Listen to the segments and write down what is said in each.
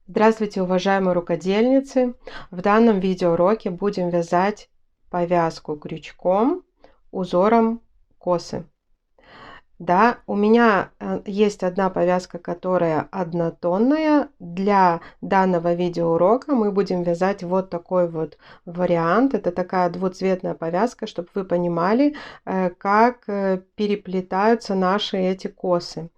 Здравствуйте, уважаемые рукодельницы! В данном видеоуроке будем вязать повязку крючком узором косы. Да, у меня есть одна повязка, которая однотонная. Для данного видеоурока мы будем вязать вот такой вот вариант. Это такая двуцветная повязка, чтобы вы понимали, как переплетаются наши эти косы.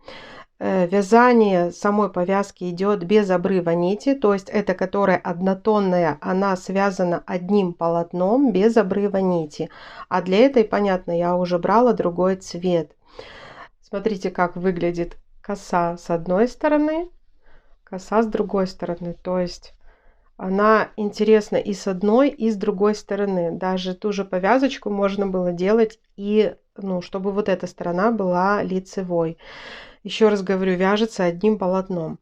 Вязание самой повязки идет без обрыва нити, то есть это которая однотонная, она связана одним полотном без обрыва нити. А для этой, понятно, я уже брала другой цвет. Смотрите, как выглядит коса с одной стороны, коса с другой стороны. То есть она интересна и с одной, и с другой стороны. Даже ту же повязочку можно было делать и, чтобы вот эта сторона была лицевой. Еще раз говорю, вяжется одним полотном.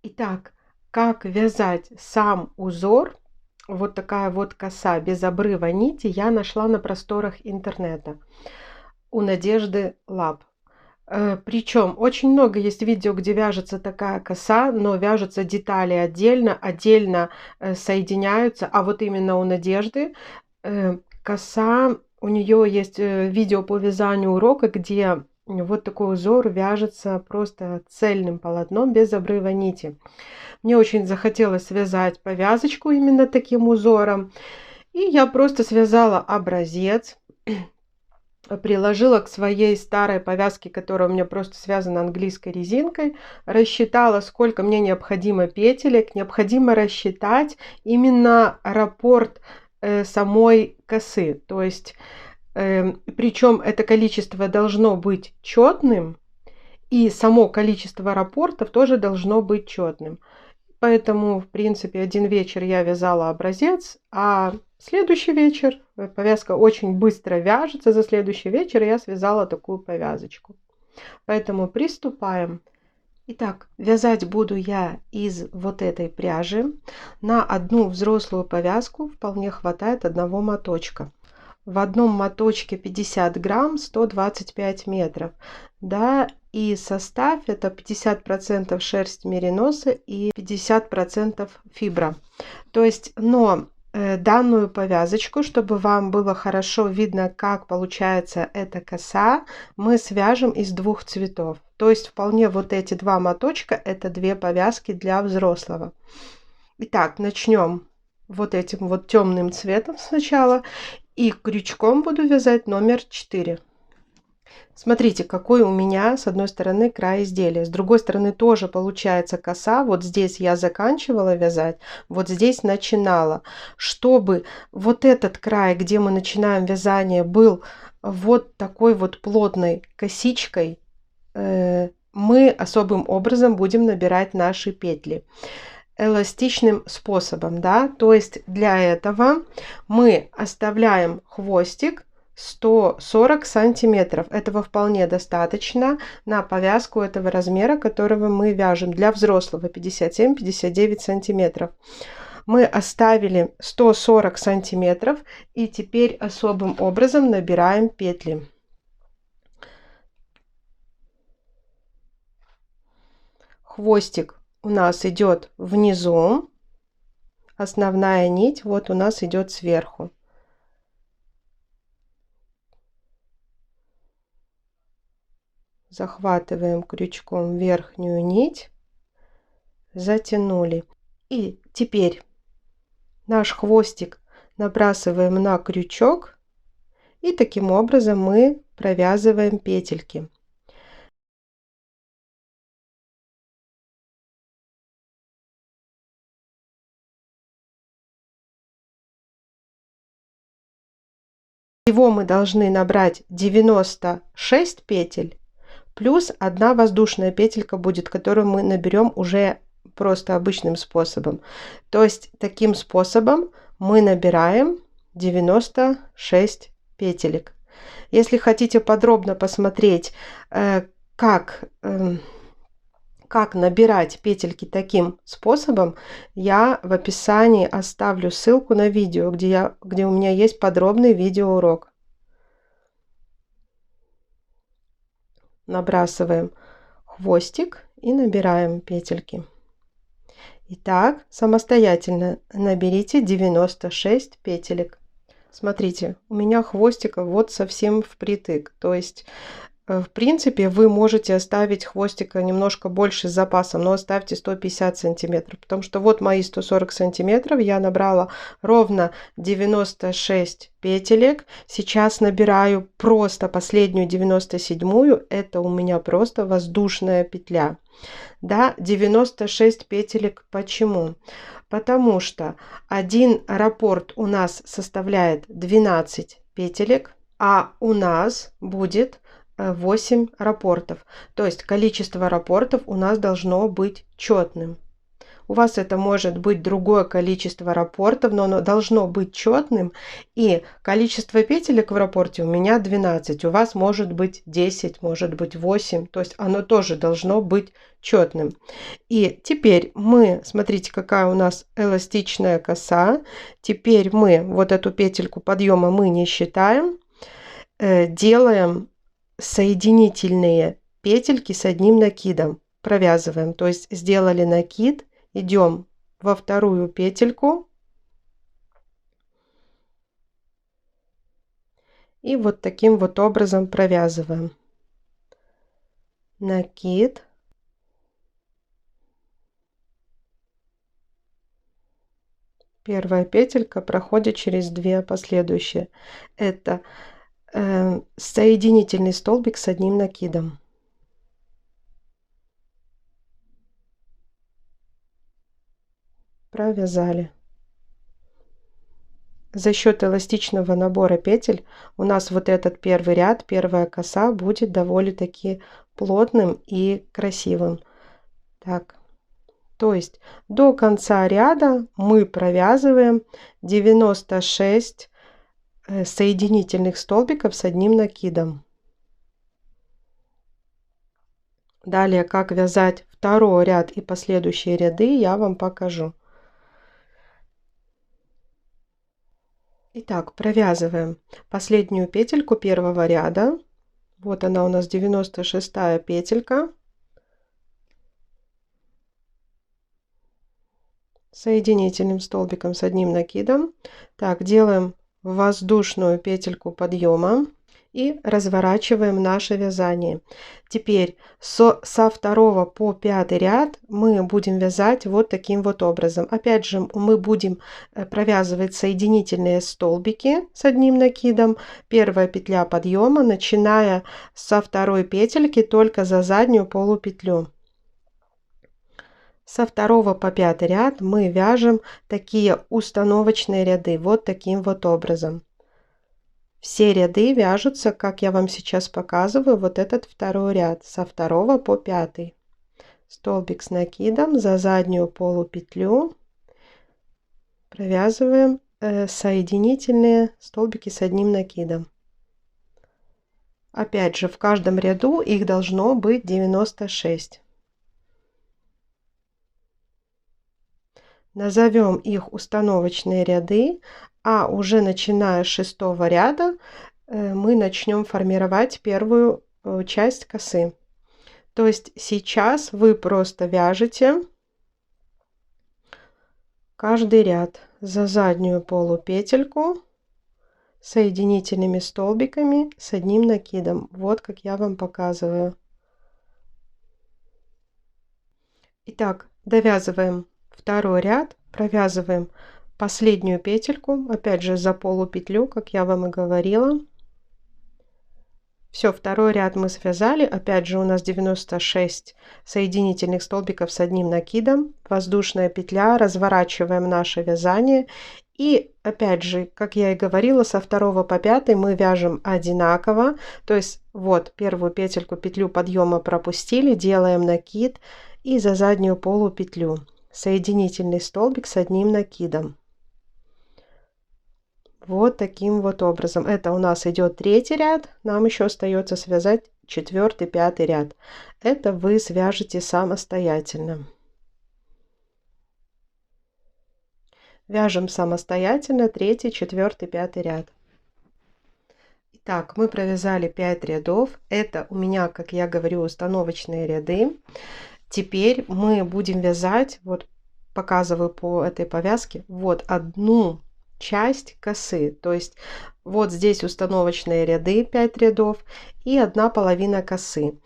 Итак, как вязать сам узор, вот такая вот коса без обрыва нити, я нашла на просторах интернета у Надежды Лаб. Причем очень много есть видео, где вяжется такая коса, но вяжутся детали отдельно соединяются. А вот именно у Надежды коса, у нее есть видео по вязанию урока, где вот такой узор вяжется просто цельным полотном без обрыва нити. Мне очень захотелось связать повязочку именно таким узором. И я просто связала образец, приложила к своей старой повязке, которая у меня просто связана английской резинкой, рассчитала, сколько мне необходимо петелек. Необходимо рассчитать именно раппорт самой косы. То есть, причем это количество должно быть четным, и само количество раппортов тоже должно быть четным. Поэтому, в принципе, один вечер я вязала образец, а следующий вечер, повязка очень быстро вяжется, за следующий вечер я связала такую повязочку. Поэтому приступаем. Итак, вязать буду я из вот этой пряжи. На одну взрослую повязку вполне хватает одного моточка. В одном моточке 50 грамм, 125 метров. Да, и состав это 50% шерсть мериноса и 50% фибра. То есть, но данную повязочку, чтобы вам было хорошо видно, как получается эта коса, мы свяжем из двух цветов. То есть вполне вот эти два моточка это две повязки для взрослого. Итак, начнем вот этим вот темным цветом сначала. И крючком буду вязать номер 4. Смотрите, какой у меня с одной стороны край изделия, с другой стороны тоже получается коса. Вот здесь я заканчивала вязать, вот здесь начинала. Чтобы вот этот край, где мы начинаем вязание, был вот такой вот плотной косичкой, мы особым образом будем набирать наши петли эластичным способом, да, то есть для этого мы оставляем хвостик 140 сантиметров. Этого вполне достаточно на повязку этого размера, которого мы вяжем. Для взрослого 57-59 сантиметров. Мы оставили 140 сантиметров и теперь особым образом набираем петли. Хвостик у нас идет внизу, основная нить вот у нас идет сверху. Захватываем крючком верхнюю нить, затянули. И теперь наш хвостик набрасываем на крючок, и таким образом мы провязываем петельки. Всего мы должны набрать 96 петель, плюс одна воздушная петелька будет, которую мы наберем уже просто обычным способом. То есть таким способом мы набираем 96 петелек. Если хотите подробно посмотреть, как набирать петельки таким способом, я в описании оставлю ссылку на видео, где у меня есть подробный видеоурок. Набрасываем хвостик и набираем петельки. Итак, самостоятельно наберите 96 петелек. Смотрите, у меня хвостик вот совсем впритык, то есть в принципе, вы можете оставить хвостика немножко больше с запасом, но оставьте 150 сантиметров, потому что вот мои 140 сантиметров я набрала ровно 96 петелек. Сейчас набираю просто последнюю 97-ю, это у меня просто воздушная петля. Да, 96 петелек. Почему? Потому что один раппорт у нас составляет 12 петелек, а у нас будет 8 раппортов. То есть количество раппортов у нас должно быть четным. У вас это может быть другое количество раппортов, но оно должно быть четным. И количество петелек в раппорте у меня 12. У вас может быть 10, может быть 8. То есть оно тоже должно быть четным. И теперь мы, смотрите, какая у нас эластичная коса. Теперь мы вот эту петельку подъема мы не считаем. Делаем соединительные петельки с одним накидом. Провязываем. То есть сделали накид. Идем во вторую петельку и вот таким вот образом провязываем. Накид. Первая петелька проходит через 2 последующие. Это соединительный столбик с одним накидом. Провязали. За счет эластичного набора петель у нас вот этот первый ряд, первая коса будет довольно-таки плотным и красивым. Так, то есть до конца ряда мы провязываем 96 соединительных столбиков с одним накидом. Далее, как вязать второй ряд и последующие ряды, я вам покажу. Итак, провязываем последнюю петельку первого ряда. Вот она у нас 96-я петелька. Соединительным столбиком с одним накидом. Так, делаем воздушную петельку подъема и разворачиваем наше вязание. Теперь со 2 по 5 ряд мы будем вязать вот таким вот образом. Опять же, мы будем провязывать соединительные столбики с одним накидом. Первая петля подъема, начиная со второй петельки, только за заднюю полупетлю. Со 2 по 5 ряд мы вяжем такие установочные ряды, вот таким вот образом. Все ряды вяжутся, как я вам сейчас показываю, вот этот второй ряд, со 2 по 5. Столбик с накидом, за заднюю полупетлю провязываем соединительные столбики с одним накидом. Опять же, в каждом ряду их должно быть 96. Назовем их установочные ряды, а уже начиная с 6-го ряда мы начнем формировать первую часть косы. То есть сейчас вы просто вяжете каждый ряд за заднюю полупетельку соединительными столбиками с одним накидом. Вот как я вам показываю. Итак, довязываем второй ряд, провязываем последнюю петельку, опять же за полупетлю, как я вам и говорила. Все, второй ряд мы связали, опять же у нас 96 соединительных столбиков с одним накидом, воздушная петля, разворачиваем наше вязание. И опять же, как я и говорила, со 2 по 5 мы вяжем одинаково, то есть вот первую петельку, петлю подъема пропустили, делаем накид и за заднюю полупетлю соединительный столбик с одним накидом. Вот таким вот образом. Это у нас идет 3-й ряд. Нам еще остается связать 4-й, 5-й ряд. Это вы свяжете самостоятельно. Вяжем самостоятельно 3-й, 4-й, 5-й ряд. Итак, мы провязали 5 рядов. Это у меня, как я говорю, установочные ряды. Теперь мы будем вязать вот показываю по этой повязке, вот одну часть косы. То есть вот здесь установочные ряды, 5 рядов и одна половина косы.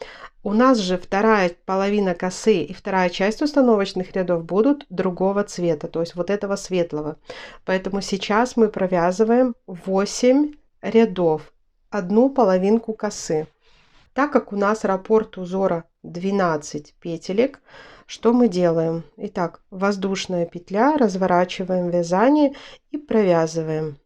У нас же вторая половина косы и вторая часть установочных рядов будут другого цвета, то есть вот этого светлого. Поэтому сейчас мы провязываем 8 рядов, одну половинку косы. Так как у нас раппорт узора 12 петелек, что мы делаем? Итак, воздушная петля, разворачиваем вязание и провязываем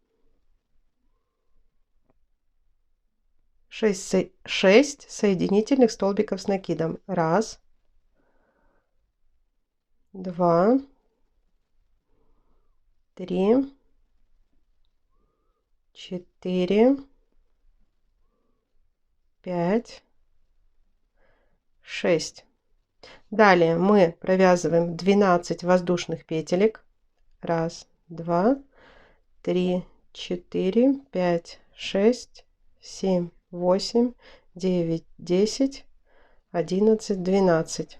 6 соединительных столбиков с накидом. 1, 2, 3, 4, 5, 6. Далее мы провязываем 12 воздушных петелек. 1, 2, 3, 4, 5, 6, 7, 8, 9, 10, 11, 12.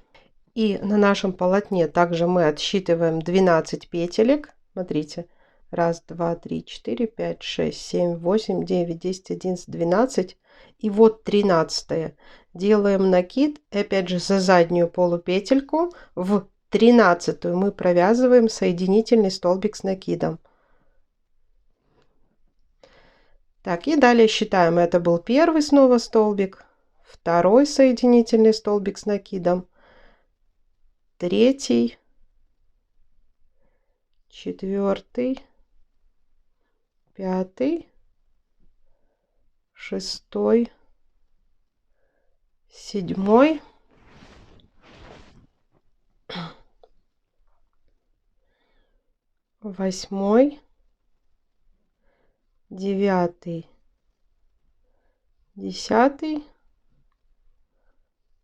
И на нашем полотне также мы отсчитываем 12 петелек. Смотрите. 1, 2, 3, 4, 5, 6, 7, 8, 9, 10, 11, 12. И вот 13. Делаем накид. И опять же за заднюю полупетельку в 13 мы провязываем соединительный столбик с накидом. Так, и далее считаем. Это был первый снова столбик, второй соединительный столбик с накидом, третий, четвертый, пятый, шестой, седьмой, восьмой, 9, 10,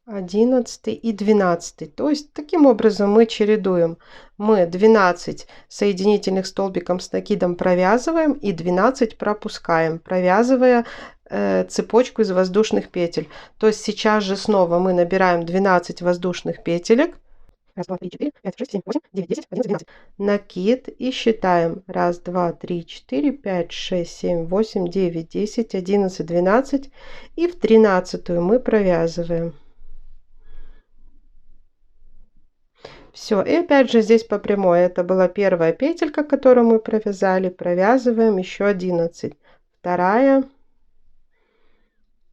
11 и 12. То есть таким образом мы чередуем. Мы 12 соединительных столбиком с накидом провязываем и 12 пропускаем, провязывая цепочку из воздушных петель. То есть сейчас же снова мы набираем 12 воздушных петелек. 1, 2, 3, 4, 5, 6, 7, 8, 9, 10, 11, 12. Накид и считаем. 1, 2, 3, 4, 5, 6, 7, 8, 9, 10, 11, 12. И в 13 мы провязываем. Все, и опять же здесь по прямой. Это была первая петелька, которую мы провязали. Провязываем еще 11. Вторая,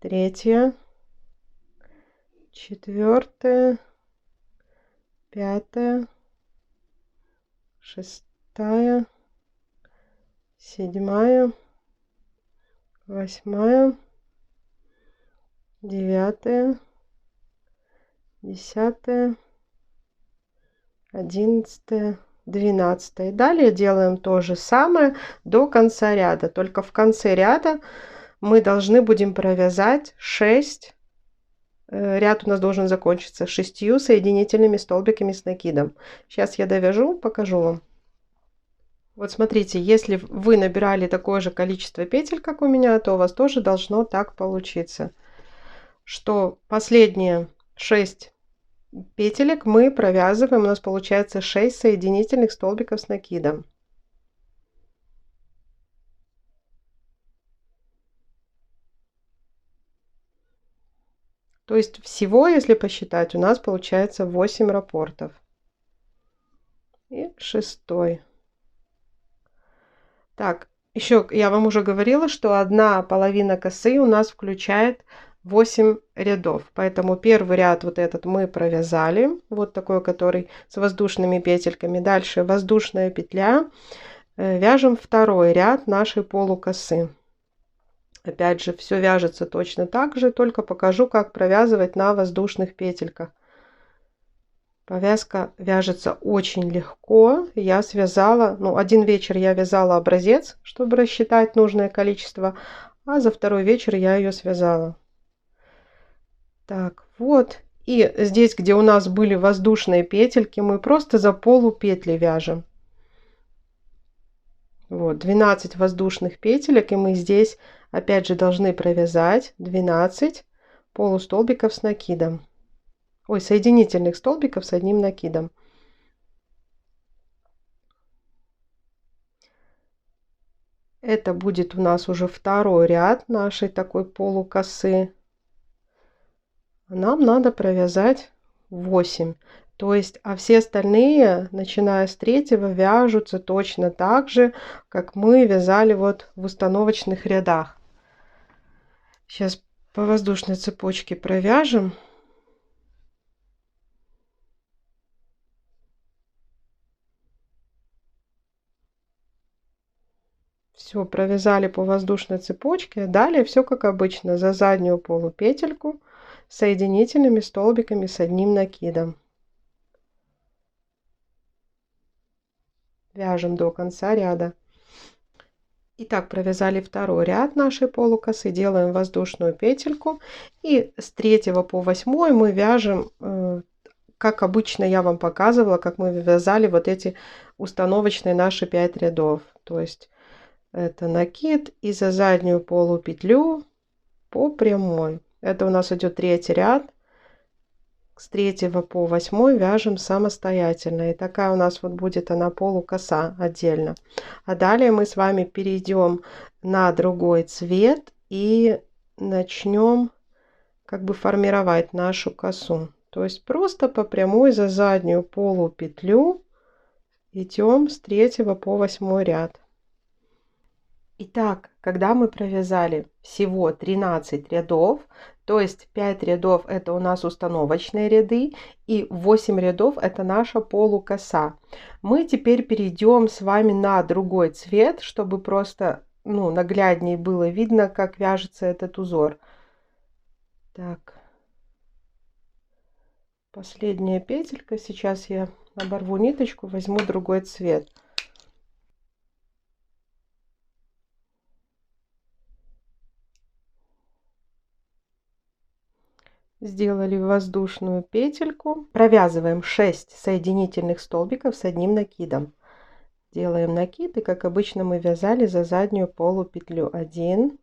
третья, четвертая, пятая, шестая, седьмая, восьмая, 9, 10, 11, 12. Далее делаем то же самое до конца ряда. Только в конце ряда мы должны будем провязать 6. Ряд у нас должен закончиться 6 соединительными столбиками с накидом. Сейчас я довяжу, покажу вам. Вот смотрите, если вы набирали такое же количество петель, как у меня, то у вас тоже должно так получиться, что последние 6 петелек мы провязываем, у нас получается 6 соединительных столбиков с накидом. То есть всего, если посчитать, у нас получается 8 раппортов. И 6. Так, еще я вам уже говорила, что одна половина косы у нас включает 8 рядов. Поэтому первый ряд вот этот мы провязали. Вот такой, который с воздушными петельками. Дальше воздушная петля. Вяжем второй ряд нашей полукосы. Опять же, все вяжется точно так же, только покажу, как провязывать на воздушных петельках. Повязка вяжется очень легко. Я связала, один вечер я вязала образец, чтобы рассчитать нужное количество, а за второй вечер я ее связала. Так, вот. И здесь, где у нас были воздушные петельки, мы просто за полупетли вяжем. Вот, 12 воздушных петелек, и мы здесь опять же должны провязать 12 полустолбиков с накидом. Ой, соединительных столбиков с одним накидом. Это будет у нас уже второй ряд нашей такой полукосы. Нам надо провязать 8. То есть, а все остальные, начиная с третьего, вяжутся точно так же, как мы вязали вот в установочных рядах. Сейчас по воздушной цепочке провяжем. Все, провязали по воздушной цепочке. Далее все как обычно. За заднюю полупетельку соединительными столбиками с одним накидом. Вяжем до конца ряда. Итак, провязали второй ряд нашей полукосы, делаем воздушную петельку, и с 3 по 8 мы вяжем, как обычно я вам показывала, как мы вязали вот эти установочные наши 5 рядов. То есть это накид и за заднюю полупетлю по прямой. Это у нас идет третий ряд. С 3 по 8 вяжем самостоятельно. И такая у нас вот будет она полукоса отдельно. А далее мы с вами перейдем на другой цвет и начнем как бы формировать нашу косу. То есть просто по прямой за заднюю полупетлю идем с 3 по 8 ряд. Итак, когда мы провязали всего 13 рядов, то есть 5 рядов это у нас установочные ряды и 8 рядов это наша полукоса, мы теперь перейдем с вами на другой цвет, чтобы просто нагляднее было видно, как вяжется этот узор. Так, последняя петелька. Сейчас я оборву ниточку, возьму другой цвет. Сделали воздушную петельку, провязываем 6 соединительных столбиков с одним накидом. Делаем накид, и как обычно мы вязали за заднюю полупетлю. 1,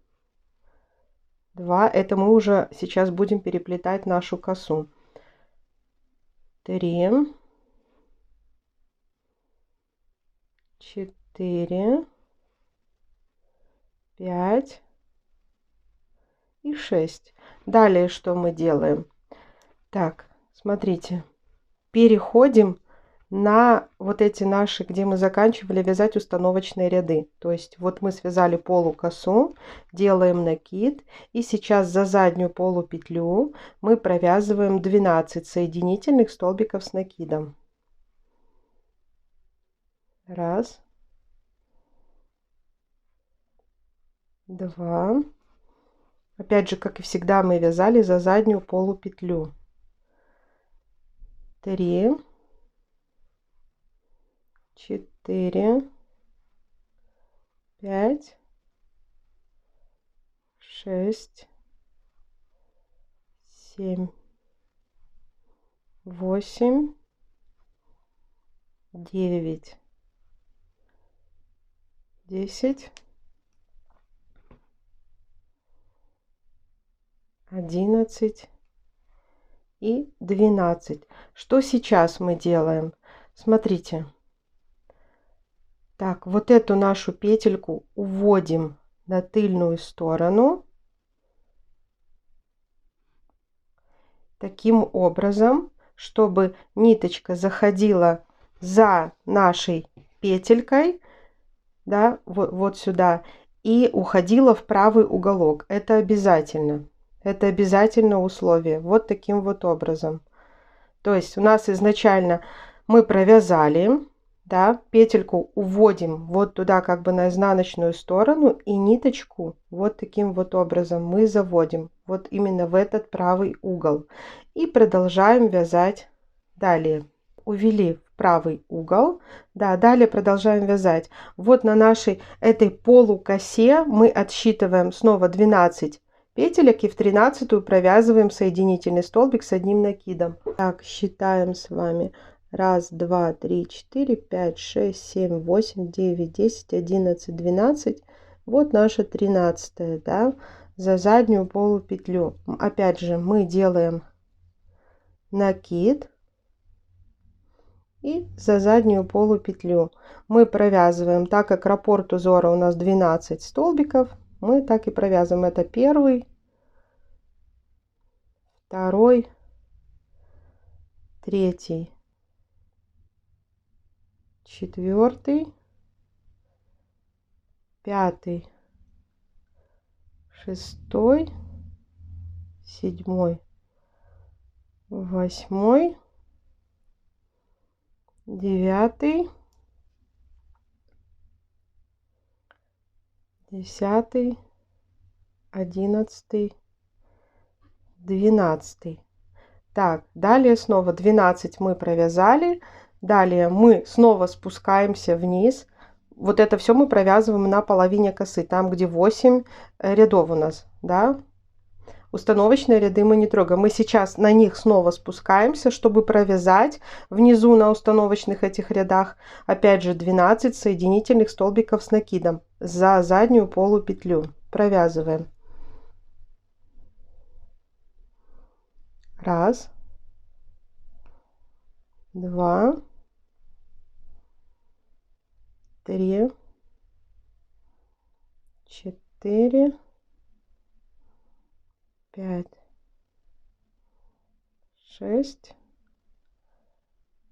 2, это мы уже сейчас будем переплетать нашу косу. 3, 4, 5 и 6. Далее что мы делаем? Так, смотрите, переходим на вот эти наши, где мы заканчивали вязать установочные ряды. То есть вот мы связали полукосу, делаем накид, и сейчас за заднюю полупетлю мы провязываем 12 соединительных столбиков с накидом. Раз, два. Опять же, как и всегда, мы вязали за заднюю полупетлю. 3, 4, 5, 6, 7, 8, 9, 10, 11 и 12. Что сейчас мы делаем? Смотрите. Так, вот эту нашу петельку уводим на тыльную сторону. Таким образом, чтобы ниточка заходила за нашей петелькой, да, вот сюда, и уходила в правый уголок. Это обязательно. Это обязательно условие. Вот таким вот образом. То есть у нас изначально мы провязали, да, петельку уводим вот туда как бы на изнаночную сторону, и ниточку вот таким вот образом мы заводим вот именно в этот правый угол. И продолжаем вязать далее. Увели в правый угол, да, далее продолжаем вязать. Вот на нашей этой полукосе мы отсчитываем снова 12 петелек и в 13-ю провязываем соединительный столбик с одним накидом. Так, считаем с вами. 1, 2, 3, 4, 5, 6, 7, 8, 9, 10, 11, 12. Вот наша 13-я, да, за заднюю полупетлю. Опять же, мы делаем накид и за заднюю полупетлю мы провязываем, так как раппорт узора у нас 12 столбиков, мы так и провязываем. Это первый, второй, третий, четвертый, пятый, шестой, седьмой, восьмой, девятый, 10, 11, 12. Так, далее снова 12 мы провязали. Далее мы снова спускаемся вниз. Вот это все мы провязываем на половине косы, там где 8 рядов у нас, да. Установочные ряды мы не трогаем. Мы сейчас на них снова спускаемся, чтобы провязать внизу на установочных этих рядах опять же 12 соединительных столбиков с накидом за заднюю полупетлю. Провязываем. Раз, два, три, 4, 5, 6,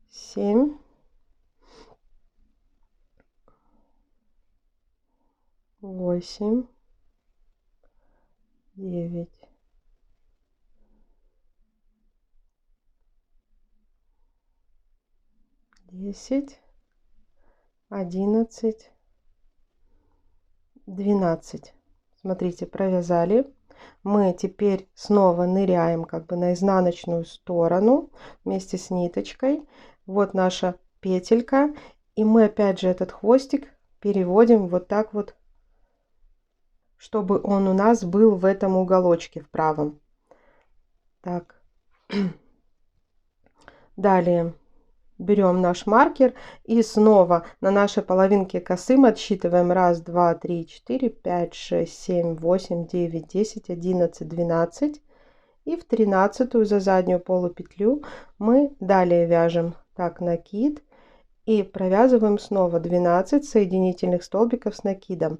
7, 8, 9, 10, 11, 12. Смотрите, провязали. Мы теперь снова ныряем как бы на изнаночную сторону вместе с ниточкой. Вот наша петелька. И мы опять же этот хвостик переводим вот так вот, чтобы он у нас был в этом уголочке в правом. Так. Далее берем наш маркер и снова на нашей половинке косы мы отсчитываем 1, 2, 3, 4, 5, 6, 7, 8, 9, 10, 11, 12. И в 13 за заднюю полупетлю мы далее вяжем так накид и провязываем снова 12 соединительных столбиков с накидом.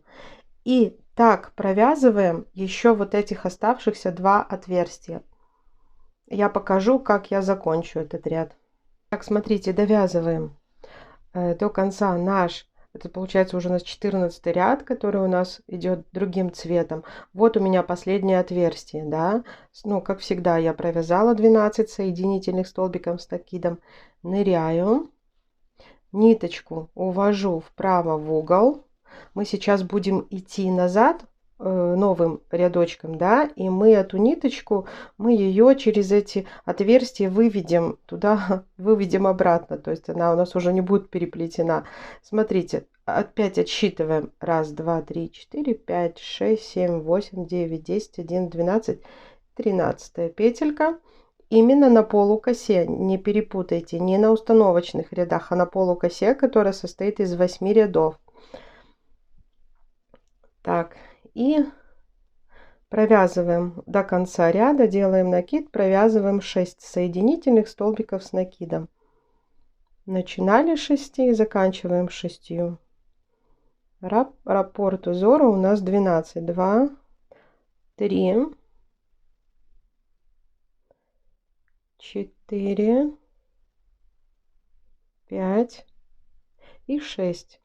И так провязываем еще вот этих оставшихся 2 отверстия. Я покажу, как я закончу этот ряд. Так, смотрите, довязываем до конца наш, это получается уже у нас 14 ряд, который у нас идет другим цветом. Вот у меня последнее отверстие, да. Ну, как всегда, я провязала 12 соединительных столбиков с накидом. Ныряю, ниточку увожу вправо в угол. Мы сейчас будем идти назад новым рядочком, да, и мы эту ниточку, мы ее через эти отверстия выведем туда, выведем обратно, то есть она у нас уже не будет переплетена. Смотрите, опять отсчитываем 1, 2, 3, 4, 5, 6, 7, 8, 9, 10, 11, 12, 13 петелька. Именно на полукосе, не перепутайте, не на установочных рядах, а на полукосе, которая состоит из 8 рядов. Так, и провязываем до конца ряда, делаем накид, провязываем 6 соединительных столбиков с накидом. Начинали 6 и заканчиваем 6. Раппорт узора у нас 12. 2, 3, 4, 5 и 6.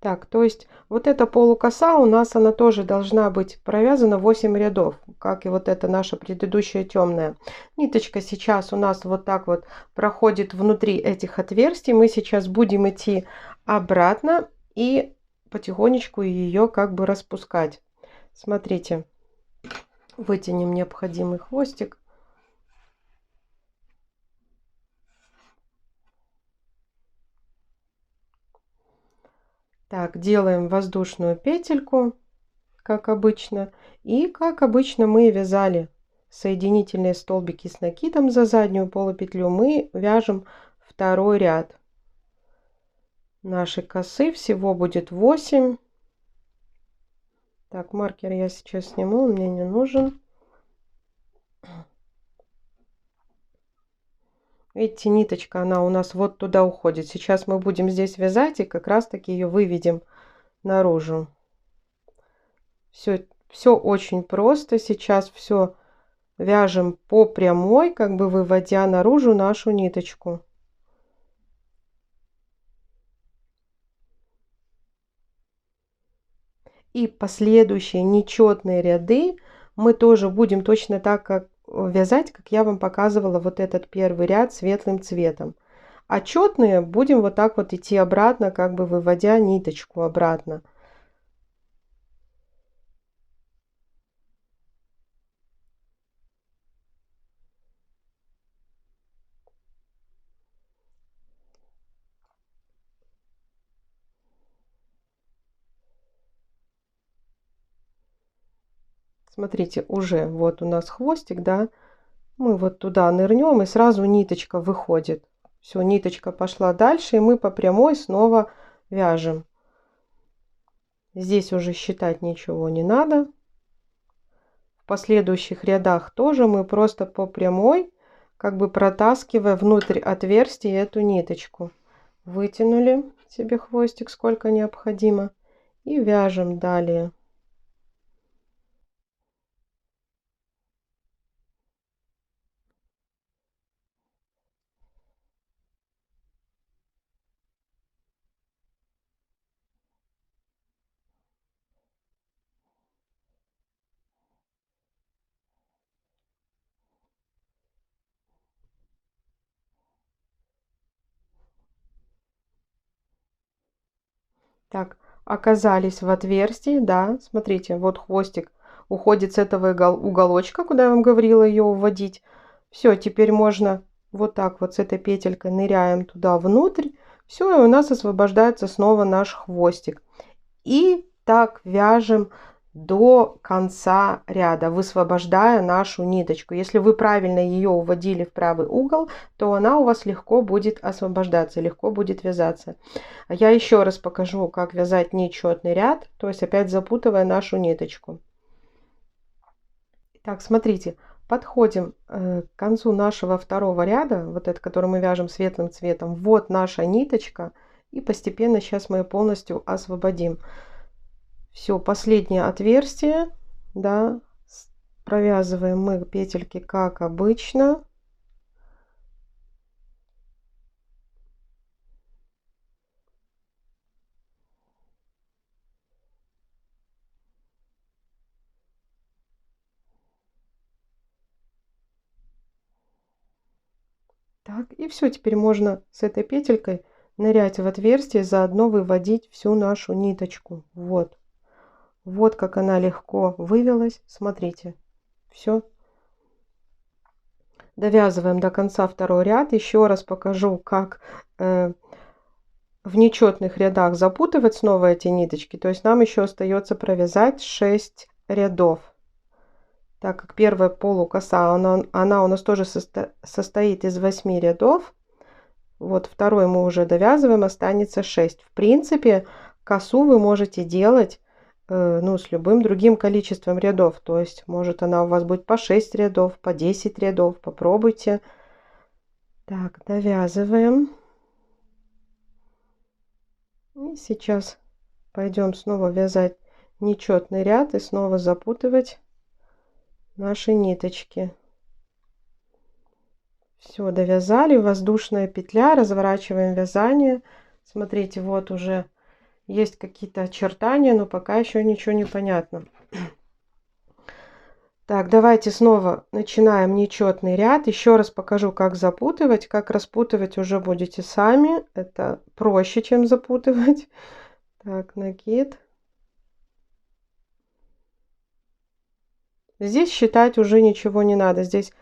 Так, то есть вот эта полукоса у нас, она тоже должна быть провязана 8 рядов, как и вот эта наша предыдущая темная. Ниточка сейчас у нас вот так вот проходит внутри этих отверстий. Мы сейчас будем идти обратно и потихонечку ее как бы распускать. Смотрите, вытянем необходимый хвостик. Так, делаем воздушную петельку, как обычно. И как обычно мы вязали соединительные столбики с накидом за заднюю полупетлю, мы вяжем второй ряд. Нашей косы всего будет 8. Так, маркер я сейчас сниму, он мне не нужен. Видите, ниточка, она у нас вот туда уходит. Сейчас мы будем здесь вязать и как раз таки ее выведем наружу. Все очень просто. Сейчас все вяжем по прямой, как бы выводя наружу нашу ниточку. И последующие нечетные ряды мы тоже будем точно так как вязать, как я вам показывала вот этот первый ряд светлым цветом. А четные будем вот так вот идти обратно, как бы выводя ниточку обратно. Смотрите, уже вот у нас хвостик, да, мы вот туда нырнем и сразу ниточка выходит. Все, ниточка пошла дальше, и мы по прямой снова вяжем. Здесь уже считать ничего не надо. В последующих рядах тоже мы просто по прямой, как бы протаскивая внутрь отверстия эту ниточку. Вытянули себе хвостик сколько необходимо и вяжем далее. Так, оказались в отверстии, да, смотрите, вот хвостик уходит с этого уголочка, куда я вам говорила ее уводить. Все, теперь можно вот так вот с этой петелькой ныряем туда внутрь. Все, и у нас освобождается снова наш хвостик. И так вяжем до конца ряда, высвобождая нашу ниточку. Если вы правильно ее уводили в правый угол, то она у вас легко будет освобождаться, легко будет вязаться. Я еще раз покажу, как вязать нечетный ряд, то есть опять запутывая нашу ниточку. Так, смотрите, подходим к концу нашего второго ряда, вот этот, который мы вяжем светлым цветом. Вот наша ниточка, и постепенно сейчас мы ее полностью освободим. Все, последнее отверстие, да, провязываем мы петельки как обычно. Так, и все, теперь можно с этой петелькой нырять в отверстие, заодно выводить всю нашу ниточку. Вот, вот как она легко вывелась, смотрите, все. Довязываем до конца второй ряд. Еще раз покажу, как в нечетных рядах запутывать снова эти ниточки. То есть нам еще остается провязать 6 рядов. Так как первая полукоса, она у нас тоже состоит из 8 рядов. Вот второй мы уже довязываем, останется 6. В принципе, косу вы можете делать ну, с любым другим количеством рядов. То есть, может она у вас будет по 6 рядов, по 10 рядов. Попробуйте. Так, довязываем. И сейчас пойдем снова вязать нечетный ряд и снова запутывать наши ниточки. Все, довязали. Воздушная петля. Разворачиваем вязание. Смотрите, вот уже есть какие-то очертания, но пока еще ничего не понятно. Так, давайте снова начинаем нечетный ряд. Еще раз покажу, как запутывать. Как распутывать уже будете сами. Это проще, чем запутывать. Так, накид. Здесь считать уже ничего не надо. Здесь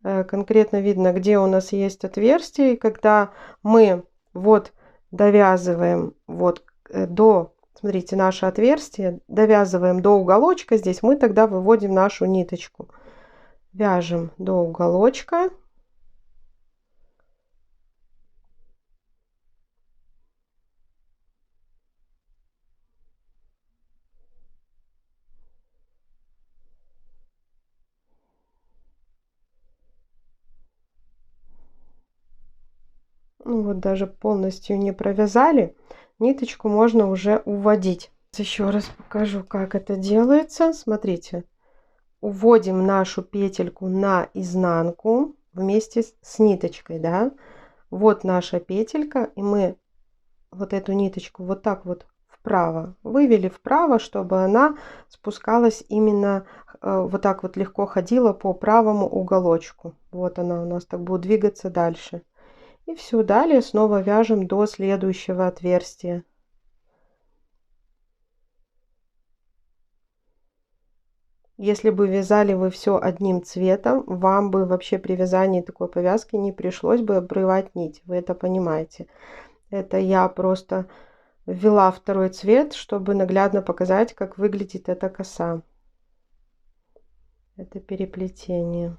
конкретно видно, где у нас есть отверстие. И когда мы вот довязываем вот до, смотрите, наше отверстие, довязываем до уголочка здесь, мы тогда выводим нашу ниточку. Вяжем до уголочка. Ну вот даже полностью не провязали, ниточку можно уже уводить. Еще раз покажу, как это делается. Смотрите, уводим нашу петельку на изнанку вместе с ниточкой, да. Вот наша петелька, и мы вот эту ниточку вот так вот вправо вывели вправо, чтобы она спускалась именно вот так вот, легко ходила по правому уголочку. Вот она у нас так будет двигаться дальше. И все, далее снова вяжем до следующего отверстия. Если бы вязали вы все одним цветом, вам бы вообще при вязании такой повязки не пришлось бы обрывать нить. Вы это понимаете. Это я просто ввела второй цвет, чтобы наглядно показать, как выглядит эта коса. Это переплетение.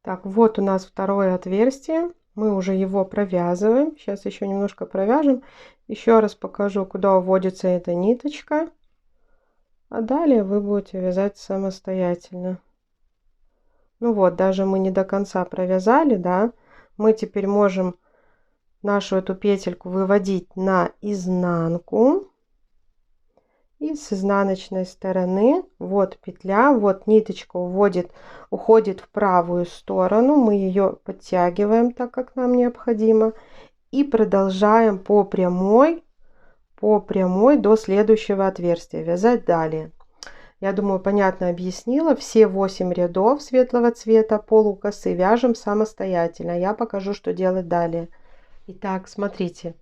Так, вот у нас второе отверстие. Мы уже его провязываем. Сейчас еще немножко провяжем. Еще раз покажу, куда уводится эта ниточка. А далее вы будете вязать самостоятельно. Ну вот, даже мы не до конца провязали, да. Мы теперь можем нашу эту петельку выводить на изнанку. И с изнаночной стороны, вот петля, вот ниточка уходит в правую сторону. Мы ее подтягиваем так, как нам необходимо. И продолжаем по прямой до следующего отверстия вязать далее. Я думаю, понятно объяснила. Все 8 рядов светлого цвета полукосы вяжем самостоятельно. Я покажу, что делать далее. Итак, смотрите.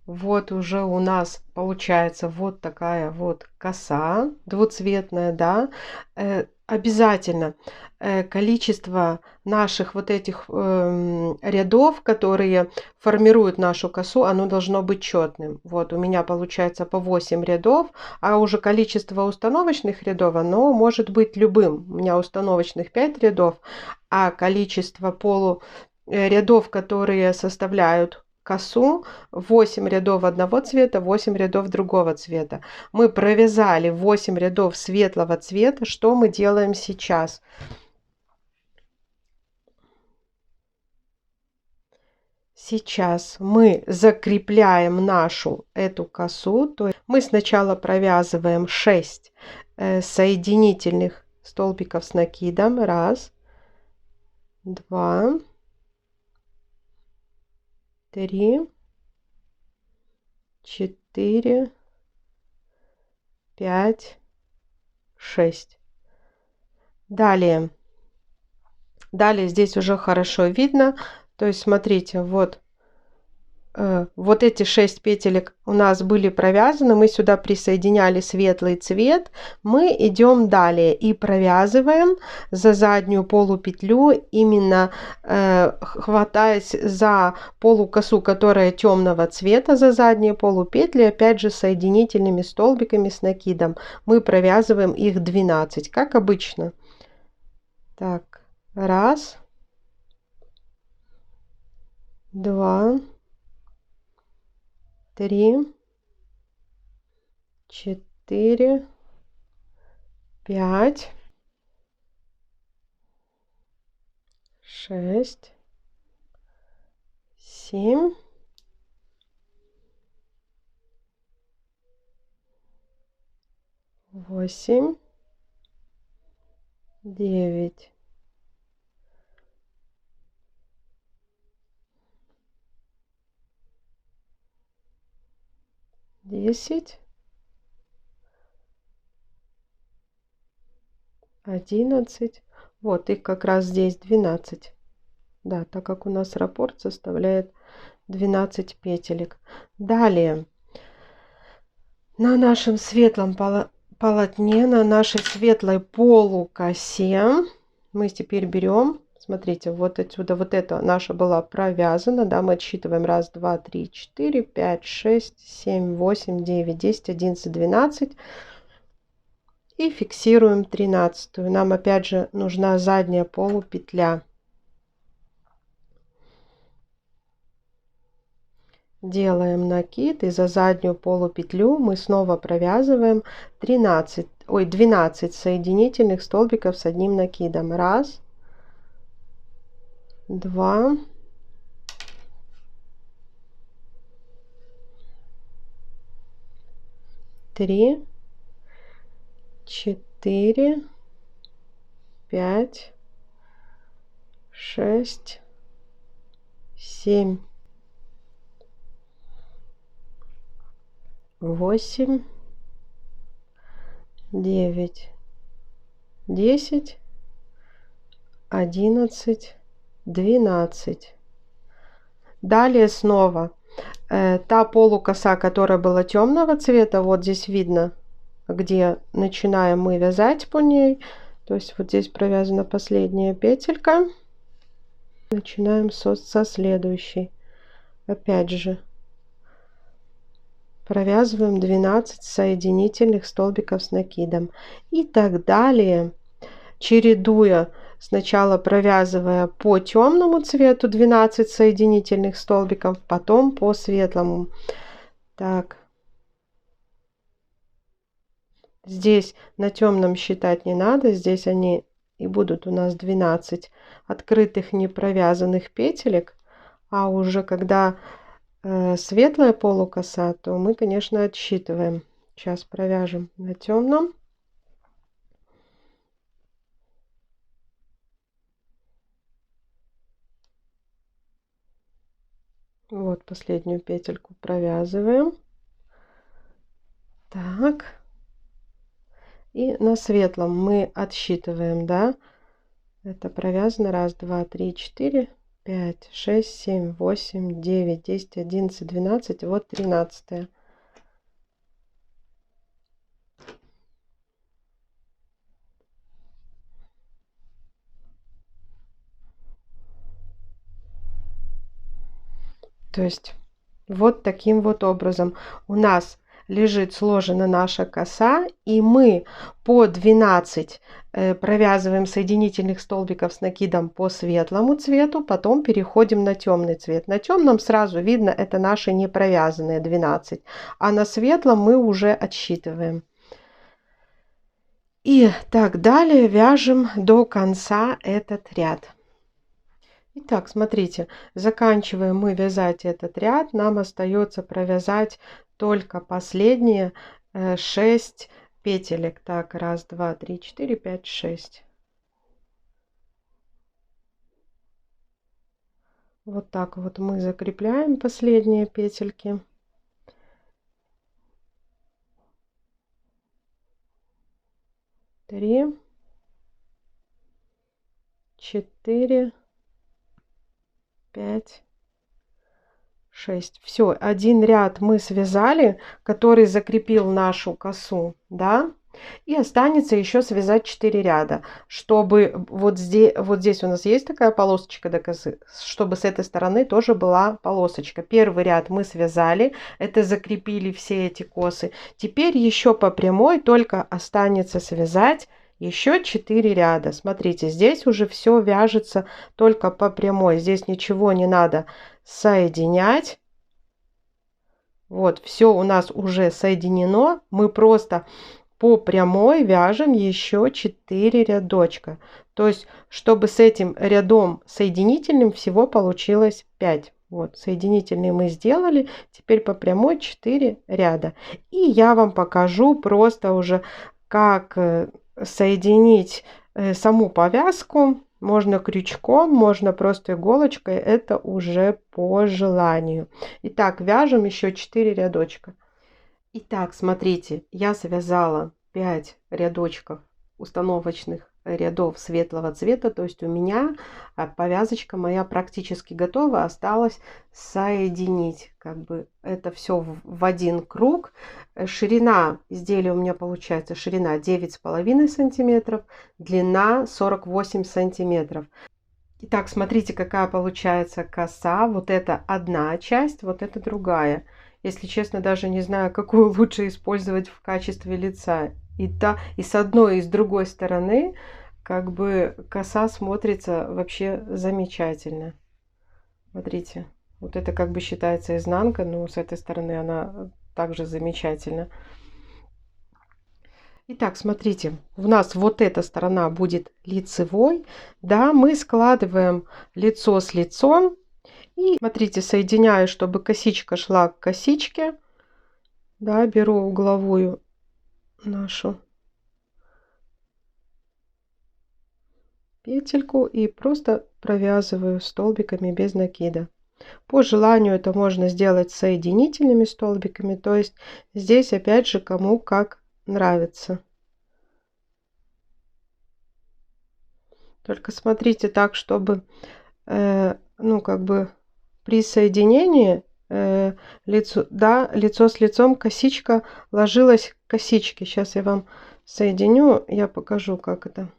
Вот уже у нас получается вот такая вот коса двуцветная, да. Обязательно количество наших вот этих рядов, которые формируют нашу косу, оно должно быть четным. Вот у меня получается по 8 рядов, а уже количество установочных рядов, оно может быть любым. У меня установочных 5 рядов, а количество рядов, которые составляют косу, 8 рядов одного цвета, 8 рядов другого цвета. Мы провязали 8 рядов светлого цвета. Что мы делаем сейчас? Сейчас мы закрепляем нашу эту косу. То есть мы сначала провязываем 6 соединительных столбиков с накидом. 1, 2, 3, 4, 5, 6. Далее здесь уже хорошо видно. То есть смотрите, вот эти 6 петелек у нас были провязаны. Мы сюда присоединяли светлый цвет. Мы идем далее и провязываем за заднюю полупетлю, именно хватаясь за полукосу, которая темного цвета, за задние полупетли, опять же соединительными столбиками с накидом. Мы провязываем их 12, как обычно. Так, 1, 2, 3, 4, 5, 6, 7, 8, 9, 10, 11. Вот их как раз здесь 12. Да, так как у нас раппорт составляет 12 петелек. Далее на нашем светлом полотне, на нашей светлой полукосе мы теперь берем, смотрите, вот отсюда вот это наша была провязана, да, мы отсчитываем 1, 2, 3, 4, 5, 6, 7, 8, 9, 10, 11, 12 и фиксируем 13-ю. Нам опять же нужна задняя полупетля. Делаем накид, и за заднюю полупетлю мы снова провязываем 12 соединительных столбиков с одним накидом. 1, 2, 3, 4, 5, 6, 7, 8, 9, 10, 11, 12. Далее снова та полукоса, которая была темного цвета, вот здесь видно, где начинаем мы вязать по ней. То есть вот здесь провязана последняя петелька. Начинаем со следующей. Опять же провязываем 12 соединительных столбиков с накидом. И так далее, чередуя, сначала провязывая по темному цвету 12 соединительных столбиков, потом по светлому. Так. Здесь на темном считать не надо, здесь они и будут у нас 12 открытых не провязанных петелек, а уже когда светлая полукоса, то мы, конечно, отсчитываем. Сейчас провяжем на темном. Вот последнюю петельку провязываем. Так. И на светлом мы отсчитываем, да, это провязано 1, 2, 3, 4, 5, 6, 7, 8, 9, 10, 11, 12, вот 13. То есть вот таким вот образом у нас лежит сложена наша коса, и мы по 12 провязываем соединительных столбиков с накидом по светлому цвету, потом переходим на темный цвет. На темном сразу видно, это наши не провязанные 12, а на светлом мы уже отсчитываем. И так далее вяжем до конца этот ряд. Итак, смотрите, заканчиваем мы вязать этот ряд, нам остается провязать только последние 6 петелек. Так, 1, 2, 3, 4, 5, 6. Вот так вот мы закрепляем последние петельки. Три, 4, 5, 6. Все, один ряд мы связали, который закрепил нашу косу, да, и останется еще связать 4 ряда, чтобы вот здесь у нас есть такая полосочка до косы, чтобы с этой стороны тоже была полосочка. Первый ряд мы связали, это закрепили все эти косы. Теперь еще по прямой только останется связать еще 4 ряда. Смотрите, здесь уже все вяжется только по прямой, здесь ничего не надо соединять. Вот, все у нас уже соединено, мы просто по прямой вяжем еще 4 рядочка. То есть, чтобы с этим рядом соединительным всего получилось 5. Вот, соединительный мы сделали, теперь по прямой 4 ряда. И я вам покажу просто уже, как соединить саму повязку. Можно крючком, можно просто иголочкой, это уже по желанию. Итак, вяжем еще 4 рядочка. Итак, смотрите, я связала 5 рядочков установочных рядов светлого цвета. То есть у меня повязочка моя практически готова. Осталось соединить как бы это все в один круг. Ширина изделия у меня получается ширина 9,5 сантиметров, длина 48 сантиметров. Итак, смотрите, какая получается коса. Вот это одна часть, вот это другая. Если честно, даже не знаю, какую лучше использовать в качестве лица. И с одной, и с другой стороны, как бы коса смотрится вообще замечательно. Смотрите, вот это как бы считается изнанка, но с этой стороны она также замечательна. Итак, смотрите, у нас вот эта сторона будет лицевой. Да, мы складываем лицо с лицом. И смотрите, соединяю, чтобы косичка шла к косичке. Да, беру угловую нашу петельку и просто провязываю столбиками без накида. По желанию это можно сделать соединительными столбиками, то есть здесь опять же кому как нравится. Только смотрите так, чтобы ну как бы при соединении лицо, да, лицо с лицом косичка ложилась к косичке. Сейчас я вам соединю, я покажу, как это.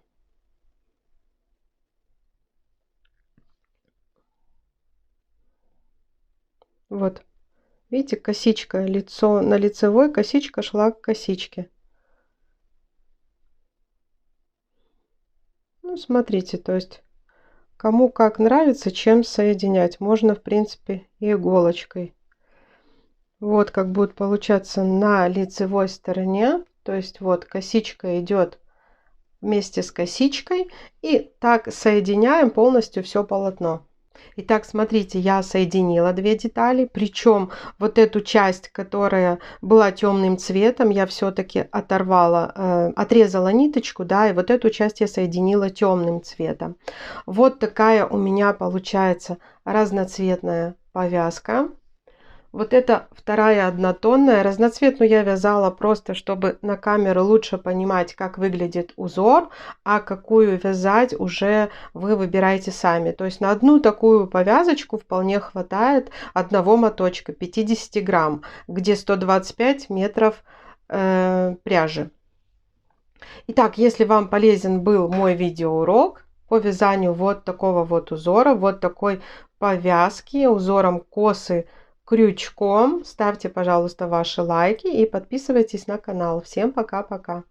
Вот, видите, косичка, лицо на лицевой, косичка шла к косичке. Ну, смотрите, то есть кому как нравится, чем соединять. Можно, в принципе, и иголочкой. Вот как будет получаться на лицевой стороне. То есть вот косичка идет вместе с косичкой. И так соединяем полностью все полотно. Итак, смотрите, я соединила две детали, причем вот эту часть, которая была темным цветом, я все-таки оторвала, отрезала ниточку, да, и вот эту часть я соединила темным цветом. Вот такая у меня получается разноцветная повязка. Вот это вторая однотонная. Разноцветную я вязала просто, чтобы на камеру лучше понимать, как выглядит узор, а какую вязать уже вы выбираете сами. То есть на одну такую повязочку вполне хватает одного моточка 50 грамм, где 125 метров пряжи. Итак, если вам полезен был мой видеоурок по вязанию вот такого вот узора, вот такой повязки узором косы крючком, ставьте, пожалуйста, ваши лайки и подписывайтесь на канал. Всем пока-пока.